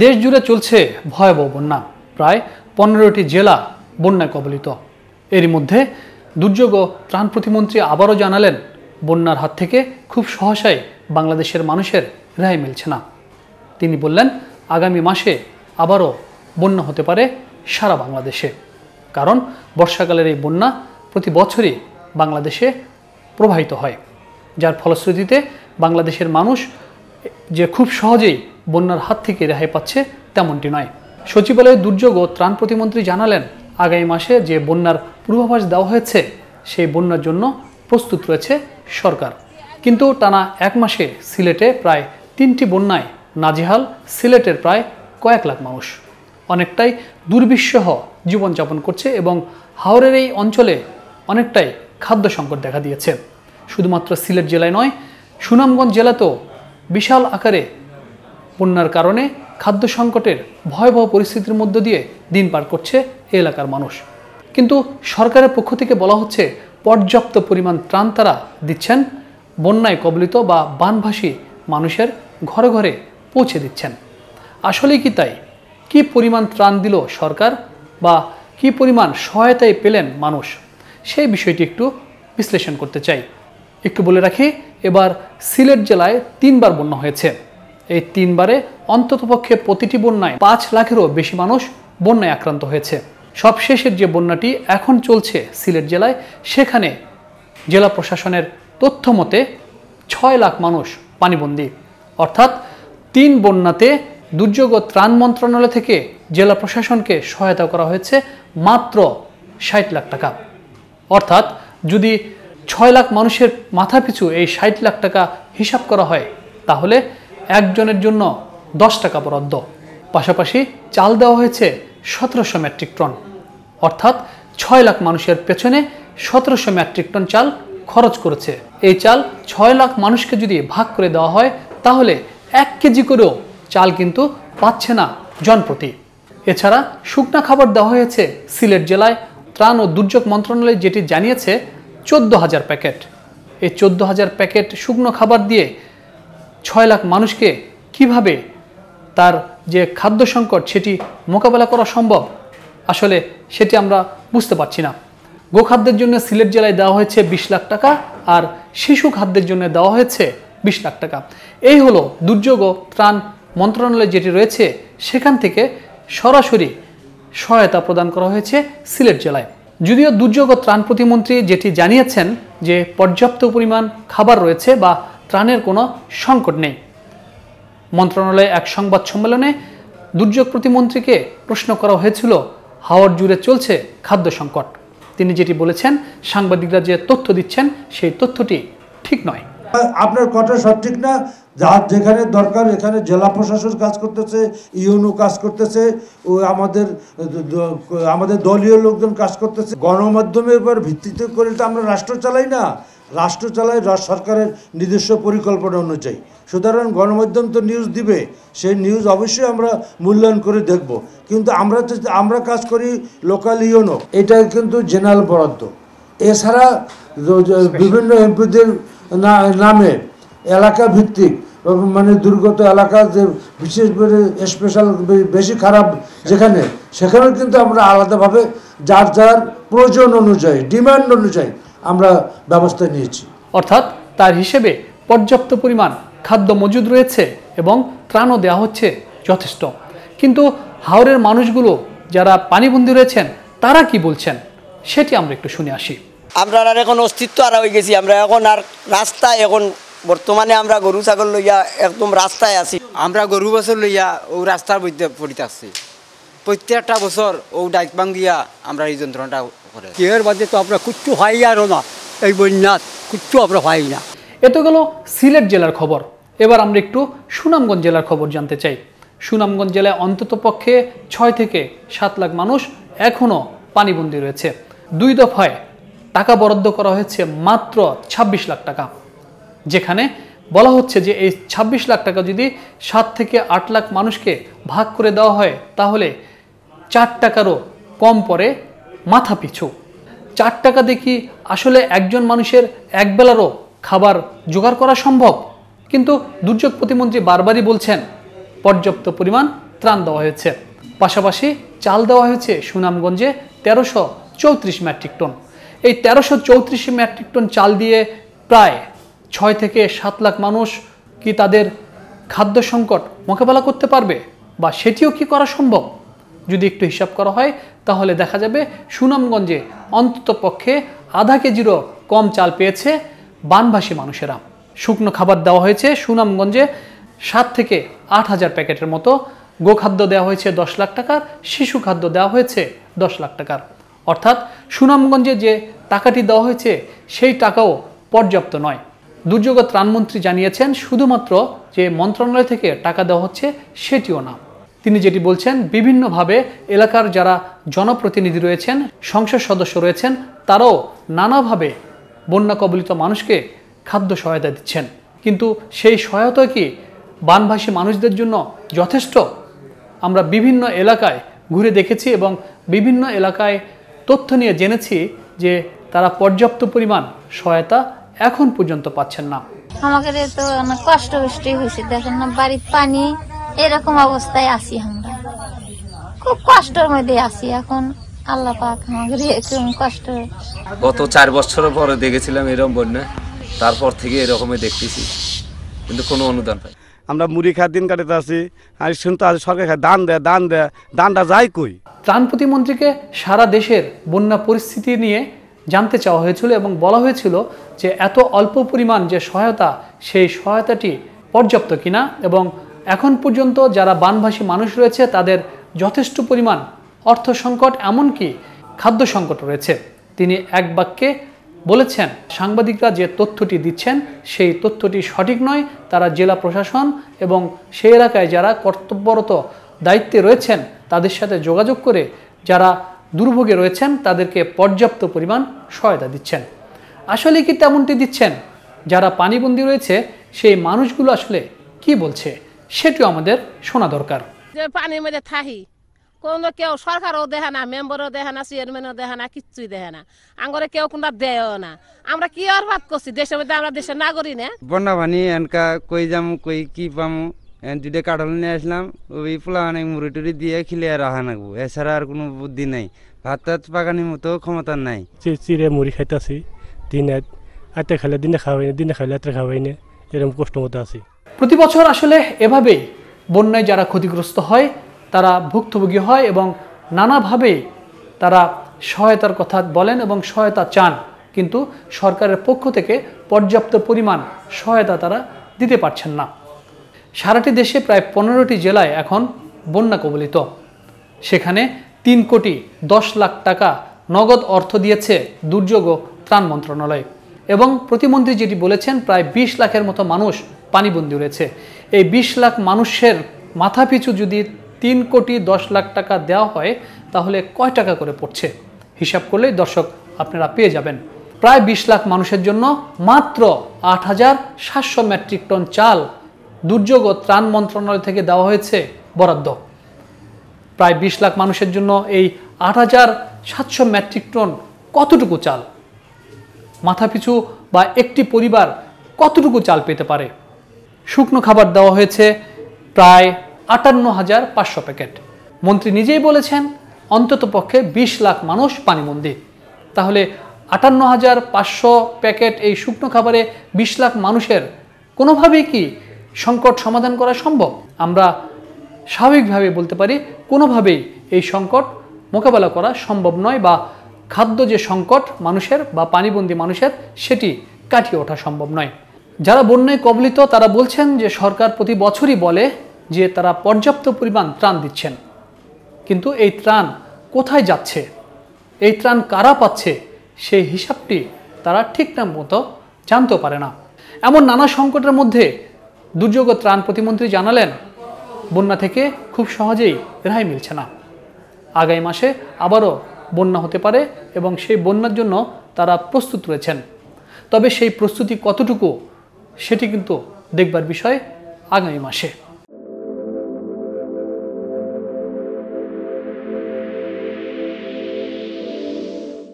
দেশ জুড়ে চলছে ভয়াবহ বন্যা। প্রায় 15টি জেলা বন্যায় কবলিত। এরই মধ্যে দুর্যোগ ও ত্রাণ প্রতিমন্ত্রী আবারও জানালেন, বন্যার হাত থেকে খুব সহসাই বাংলাদেশের মানুষের রেহাই মিলছে না। তিনি বললেন, আগামী মাসে আবারও বন্যা হতে পারে সারা বাংলাদেশে। কারণ বর্ষাকালের এই বন্যা প্রতি বছরই বাংলাদেশে প্রবাহিত হয়, যার ফলশ্রুতিতে বাংলাদেশের মানুষ যে খুব সহজেই বন্যার হাত থেকে রেহাই পাচ্ছে তেমনটি নয়। সচিবালয়ের দুর্যোগ ও ত্রাণ প্রতিমন্ত্রী জানালেন, আগামী মাসে যে বন্যার পূর্বাভাস দেওয়া হয়েছে সেই বন্যার জন্য প্রস্তুত রয়েছে সরকার। কিন্তু টানা এক মাসে সিলেটে প্রায় 3টি বন্যায় নাজেহাল সিলেটের প্রায় কয়েক লাখ মানুষ। অনেকটাই দুর্বিষহ জীবনযাপন করছে এবং হাওরের এই অঞ্চলে অনেকটাই খাদ্য সংকট দেখা দিয়েছে। শুধুমাত্র সিলেট জেলায় নয়, সুনামগঞ্জ জেলাতেও বিশাল আকারে বন্যার কারণে খাদ্য সংকটের ভয়াবহ পরিস্থিতির মধ্য দিয়ে দিন পার করছে এই এলাকার মানুষ। কিন্তু সরকারের পক্ষ থেকে বলা হচ্ছে পর্যাপ্ত পরিমাণ ত্রাণ তারা দিচ্ছেন, বন্যায় কবলিত বা বানভাসী মানুষের ঘরে ঘরে পৌঁছে দিচ্ছেন। আসলেই কি তাই? কি পরিমাণ ত্রাণ দিল সরকার বা কি পরিমাণ সহায়তায় পেলেন মানুষ, সেই বিষয়টি একটু বিশ্লেষণ করতে চাই। একটু বলে রাখি, এবার সিলেট জেলায় 3বার বন্যা হয়েছে। এই 3বারে অন্ততপক্ষে প্রতিটি বন্যায় 5 লাখেরও বেশি মানুষ বন্যায় আক্রান্ত হয়েছে। সবশেষের যে বন্যাটি এখন চলছে সিলেট জেলায়, সেখানে জেলা প্রশাসনের তথ্য মতে 6 লাখ মানুষ পানিবন্দী। অর্থাৎ 3 বন্যাতে দুর্যোগ ও ত্রাণ মন্ত্রণালয় থেকে জেলা প্রশাসনকে সহায়তা করা হয়েছে মাত্র 60 লাখ টাকা। অর্থাৎ যদি 6 লাখ মানুষের মাথা পিছু এই 60 লাখ টাকা হিসাব করা হয়, তাহলে একজনের জন্য 10 টাকা বরাদ্দ। পাশাপাশি চাল দেওয়া হয়েছে 1700 মেট্রিক টন। অর্থাৎ 6 লাখ মানুষের পেছনে 1700 মেট্রিক টন চাল খরচ করেছে। এই চাল 6 লাখ মানুষকে যদি ভাগ করে দেওয়া হয়, তাহলে 1 কেজি করেও চাল কিন্তু পাচ্ছে না জনপ্রতি। এছাড়া শুকনা খাবার দেওয়া হয়েছে সিলেট জেলায়। ত্রাণ ও দুর্যোগ মন্ত্রণালয় যেটি জানিয়েছে, 14,000 প্যাকেট। এই 14,000 প্যাকেট শুকনো খাবার দিয়ে 6 লাখ মানুষকে কিভাবে তার যে খাদ্য সংকট সেটি মোকাবেলা করা সম্ভব, আসলে সেটি আমরা বুঝতে পারছি না। গোখাদ্যের জন্য সিলেট জেলায় দেওয়া হয়েছে 20 লাখ টাকা, আর শিশু খাদ্যের জন্য দেওয়া হয়েছে 20 লাখ টাকা। এই হলো দুর্যোগ ও ত্রাণ মন্ত্রণালয় যেটি রয়েছে, সেখান থেকে সরাসরি সহায়তা প্রদান করা হয়েছে সিলেট জেলায়। যদিও দুর্যোগ ও ত্রাণ প্রতিমন্ত্রী যেটি জানিয়েছেন যে পর্যাপ্ত পরিমাণ খাবার রয়েছে বা ত্রাণের কোনো সংকট নেই। মন্ত্রণালয়ে এক সংবাদ সম্মেলনে দুর্যোগ প্রতিমন্ত্রীকে প্রশ্ন করা হয়েছিল, হাওর জুড়ে চলছে খাদ্য সংকট। তিনি যেটি বলেছেন, সাংবাদিকরা যে তথ্য দিচ্ছেন সেই তথ্যটি ঠিক নয়। আপনার কথা সঠিক না। যার যেখানে দরকার এখানে জেলা প্রশাসন কাজ করতেছে, ইউনো কাজ করতেছে, ও আমাদের দলীয় লোকজন কাজ করতেছে। গণমাধ্যমের উপর ভিত্তিতে করে তো আমরা রাষ্ট্র চালাই না, রাষ্ট্র চালাই সরকারের নিজস্ব পরিকল্পনা অনুযায়ী। সুতরাং গণমাধ্যম তো নিউজ দিবে, সেই নিউজ অবশ্যই আমরা মূল্যায়ন করে দেখব। কিন্তু আমরা কাজ করি লোকাল ইউনো, এটা কিন্তু জেনারেল বরাদ্দ। এছাড়া বিভিন্ন এমপিদের নামে এলাকা ভিত্তিক মানে দুর্গত এলাকা যে বিশেষ করে স্পেশাল বেশি খারাপ যেখানে, সেখানেও কিন্তু আমরা আলাদাভাবে যার যার প্রয়োজন অনুযায়ী, ডিমান্ড অনুযায়ী আমরা ব্যবস্থা নিয়েছি। অর্থাৎ তার হিসেবে পর্যাপ্ত পরিমাণ খাদ্য মজুদ রয়েছে এবং ত্রাণও দেওয়া হচ্ছে যথেষ্ট। কিন্তু হাওরের মানুষগুলো যারা পানিবন্দী রয়েছেন, তারা কি বলছেন সেটি আমরা একটু শুনে আসি। আমরা আর এখন অস্তিত্ব আর হয়ে গেছি। আমরা এখন আর রাস্তায়, এখন বর্তমানে আমরা গরু ছাগল লইয়া একদম রাস্তায় আছি। আমরা গরু বছর লইয়া ও রাস্তার মধ্যে পড়িতে আসছি। প্রত্যেকটা বছর ও ডাইক ভাঙ্গিয়া আমরা এই যন্ত্রণাটা করে। এর মধ্যে তো আমরা কিচ্ছু পাই আরও না, এই বন্যাত কিচ্ছু আমরা পাই না। এ তো গেল সিলেট জেলার খবর। এবার আমরা একটু সুনামগঞ্জ জেলার খবর জানতে চাই। সুনামগঞ্জ জেলায় অন্তত পক্ষে 6 থেকে 7 লাখ মানুষ এখনও পানিবন্দী রয়েছে। 2 দফায় টাকা বরাদ্দ করা হয়েছে মাত্র 26 লাখ টাকা, যেখানে বলা হচ্ছে যে এই 26 লাখ টাকা যদি 7 থেকে 8 লাখ মানুষকে ভাগ করে দেওয়া হয়, তাহলে 4 টাকারও কম পড়ে মাথা পিছু। 4 টাকা দেখি আসলে একজন মানুষের একবেলারও খাবার জোগাড় করা সম্ভব। কিন্তু দুর্যোগ প্রতিমন্ত্রী বারবারই বলছেন পর্যাপ্ত পরিমাণ ত্রাণ দেওয়া হয়েছে। পাশাপাশি চাল দেওয়া হয়েছে সুনামগঞ্জে 1334 মেট্রিক টন। এই 1334 মেট্রিক টন চাল দিয়ে প্রায় 6 থেকে 7 লাখ মানুষ কি তাদের খাদ্য সংকট মোকাবেলা করতে পারবে, বা সেটিও কি করা সম্ভব? যদি একটু হিসাব করা হয় তাহলে দেখা যাবে সুনামগঞ্জে অন্তত পক্ষে আধা কেজিরও কম চাল পেয়েছে বানভাসী মানুষেরা। শুকনো খাবার দেওয়া হয়েছে সুনামগঞ্জে 7 থেকে 8 হাজার প্যাকেটের মতো। গোখাদ্য দেওয়া হয়েছে 10 লাখ টাকার, শিশু খাদ্য দেওয়া হয়েছে 10 লাখ টাকার। অর্থাৎ সুনামগঞ্জে যে টাকাটি দেওয়া হয়েছে সেই টাকাও পর্যাপ্ত নয়। দুর্যোগ ত্রাণমন্ত্রী জানিয়েছেন শুধুমাত্র যে মন্ত্রণালয় থেকে টাকা দেওয়া হচ্ছে সেটিও না। তিনি যেটি বলছেন, বিভিন্নভাবে এলাকার যারা জনপ্রতিনিধি রয়েছেন, সংসদ সদস্য রয়েছেন, তারাও নানাভাবে বন্যা কবলিত মানুষকে খাদ্য সহায়তা দিচ্ছেন। কিন্তু সেই সহায়তা কি বানভাসী মানুষদের জন্য যথেষ্ট? আমরা বিভিন্ন এলাকায় ঘুরে দেখেছি এবং বিভিন্ন এলাকায় তথ্য নিয়ে জেনেছি যে তারা পর্যাপ্ত পরিমাণ সহায়তা এখন পর্যন্ত পাচ্ছেন না। আমাদের তো অনেক কষ্ট হয়েছে, দেখেন না বাড়ির পানি, এরকম অবস্থায় আছি আমরা, খুব কষ্টের মধ্যে আছি এখন। আল্লাহ পাক আমাদের এরকম কষ্ট। গত 4 বছর পরে দেখেছিলাম এরকম বন্যা, তারপর থেকে এরকমই দেখতেছি, কিন্তু কোনো অনুদান পাই। আমরা মুড়ি খাওয়ার দিন কাটাতে আছি, আর শুনতে আছি সরকার দান দেয়, দানটা যায় কই? ত্রাণ প্রতিমন্ত্রীকে সারা দেশের বন্যা পরিস্থিতি নিয়ে জানতে চাওয়া হয়েছিল এবং বলা হয়েছিল যে এত অল্প পরিমাণ যে সহায়তা, সেই সহায়তাটি পর্যাপ্ত কিনা এবং এখন পর্যন্ত যারা বানভাসী মানুষ রয়েছে তাদের যথেষ্ট পরিমাণ অর্থ সংকট, এমনকি খাদ্য সংকট রয়েছে। তিনি এক বাক্যে বলেছেন, সাংবাদিকরা যে তথ্যটি দিচ্ছেন সেই তথ্যটি সঠিক নয়। তারা জেলা প্রশাসন এবং সেই এলাকায় যারা কর্তব্যরত দায়িত্বে রয়েছেন তাদের সাথে যোগাযোগ করে যারা দুর্ভোগে রয়েছেন তাদেরকে পর্যাপ্ত পরিমাণ সহায়তা দিচ্ছেন। আসলে কি তেমনটি দিচ্ছেন? যারা পানিবন্দী রয়েছে সেই মানুষগুলো আসলে কি বলছে সেটিও আমাদের শোনা দরকার। যে পানির মধ্যে থাকি, কোনো কেউ সরকারও দেখে না, মেম্বারও দেখে না, চেয়ারম্যানও দেখে না, কিচ্ছুই দেখে না, আঙ্গরে কেউ কোনটা দেয়ও না। আমরা কি আর ভাত করছি দেশের মধ্যে, আমরা দেশের নাগরিক না। বন্যা পানি এনকা কই যাম, কই কি পামু, দুটো কাঠল নিয়ে আসলাম, ওই পোলা অনেক মুড়ি টুড়ি দিয়ে খিলিয়ে রাখা নাকবো, এছাড়া আর কোনো বুদ্ধি নাই। ভাত টাত পাকানির মতো ক্ষমতা নাই। চিড়ে মুড়ি খাইতেছি, দিনে আটটা খাইলে দিনে খাওয়াই না, দিনে খাইলে আটটা খাওয়াই না, এরকম কষ্ট মতো আছি। প্রতি বছর আসলে এভাবেই বন্যায় যারা ক্ষতিগ্রস্ত হয় তারা ভুক্তভোগী হয় এবং নানাভাবে তারা সহায়তার কথা বলেন এবং সহায়তা চান, কিন্তু সরকারের পক্ষ থেকে পর্যাপ্ত পরিমাণ সহায়তা তারা দিতে পারছেন না। সারাটি দেশে প্রায় 15টি জেলায় এখন বন্যা কবলিত। সেখানে 3 কোটি 10 লাখ টাকা নগদ অর্থ দিয়েছে দুর্যোগ ও ত্রাণ মন্ত্রণালয় এবং প্রতিমন্ত্রী যেটি বলেছেন প্রায় 20 লাখের মতো মানুষ পানিবন্দী রয়েছে। এই 20 লাখ মানুষের মাথাপিছু যদি 3 কোটি 10 লাখ টাকা দেওয়া হয় তাহলে কয় টাকা করে পড়ছে হিসাব করলেই দর্শক আপনারা পেয়ে যাবেন। প্রায় 20 লাখ মানুষের জন্য মাত্র 8,700 মেট্রিক টন চাল দুর্যোগ ও ত্রাণ মন্ত্রণালয় থেকে দেওয়া হয়েছে বরাদ্দ। প্রায় 20 লাখ মানুষের জন্য এই 8,700 মেট্রিক টন কতটুকু চাল? মাথাপিছু বা একটি পরিবার কতটুকু চাল পেতে পারে? শুকনো খাবার দেওয়া হয়েছে প্রায় 58,500 প্যাকেট। মন্ত্রী নিজেই বলেছেন অন্তত পক্ষে 20 লাখ মানুষ পানিবন্দী। তাহলে 58,500 প্যাকেট এই শুকনো খাবারে 20 লাখ মানুষের কোনোভাবেই কি সংকট সমাধান করা সম্ভব? আমরা স্বাভাবিকভাবে বলতে পারি কোনোভাবেই এই সংকট মোকাবেলা করা সম্ভব নয়, বা খাদ্য যে সংকট মানুষের বা পানিবন্দী মানুষের সেটি কাটিয়ে ওঠা সম্ভব নয়। যারা বন্যায় কবলিত তারা বলছেন যে সরকার প্রতি বছরই বলে যে তারা পর্যাপ্ত পরিমাণ ত্রাণ দিচ্ছেন, কিন্তু এই ত্রাণ কোথায় যাচ্ছে, এই ত্রাণ কারা পাচ্ছে সেই হিসাবটি তারা ঠিকঠাক মতো জানতেও পারে না। এমন নানা সংকটের মধ্যে দুর্যোগ ত্রাণ প্রতিমন্ত্রী জানালেন বন্যা থেকে খুব সহজেই রেহাই মিলছে না। আগামী মাসে আবারও বন্যা হতে পারে এবং সেই বন্যার জন্য তারা প্রস্তুত রয়েছেন। তবে সেই প্রস্তুতি কতটুকু সেটি কিন্তু দেখবার বিষয় আগামী মাসে।